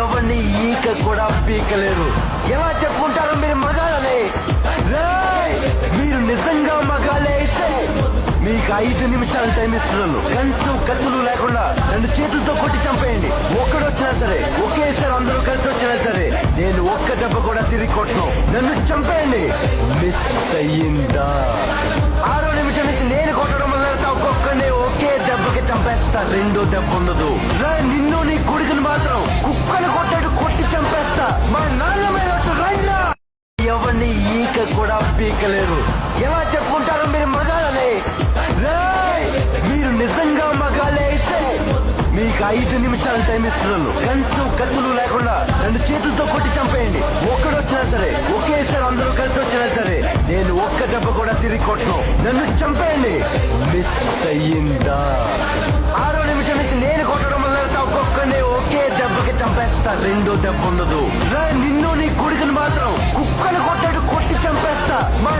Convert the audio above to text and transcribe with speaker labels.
Speaker 1: ఎవరిని ఈక కూడా పీకలేరు. ఎలా చెప్పుకుంటారు మీరు మగాళ్ళని? మీరు నిజంగా మగాళ్ళే అయితే మీకు 5 నిమిషాలు టైం ఇస్తున్నాను. కత్తులు లేకుండా 2 చేతులతో కొట్టి చంపేయండి. ఒక్కడు వచ్చినా సరే, ఒకేసారి అందరూ కలిసి వచ్చినా సరే, నేను ఒక్క దెబ్బ కూడా తిరిగి కొట్టను. నన్ను చంపేయండి. మిస్ అయ్యిందా? 6వ నిమిషం నుంచి నేను కొట్టడం మొదలెడతా. ఒక్కొక్కనే ఒకే దెబ్బకి చంపేస్తా. 2వ దెబ్బ ఉండదు. నిన్ను నీ కొడుకుని మాత్రం కుక్కను కొట్టాడు కొట్టి చంపేస్తా. మా నాన్న మీద రండి. ఎవరిని ఈక కూడా పీకలేరు. ఎలా చెప్పుకుంటారు మీరు మగాళ్ళని? మీరు నిజంగా మగాళ్ళే అయితే మీకు 5 నిమిషాలు టైం ఇస్తున్నాను. కత్తులు లేకుండా 2 చేతులతో కొట్టి చంపేయండి. ఒక్కడు వచ్చినా సరే, ఒకేసారి అందరూ కలిసి వచ్చినా సరే, నేను ఒక్క దెబ్బ కూడా తిరిగి కొట్టను. నన్ను చంపేయండి. మిస్ అయ్యిందా? 6వ నిమిషం నుంచి నేను కొట్టడం మొదలెడతా. ఒక్కొక్కనే ఒకే దెబ్బకి చంపేస్తా. 2వ దెబ్బ ఉండదు. నిన్ను నీ కొడుకుని మాత్రం కుక్కను కొట్టాడు కొట్టి చంపేస్తా. మా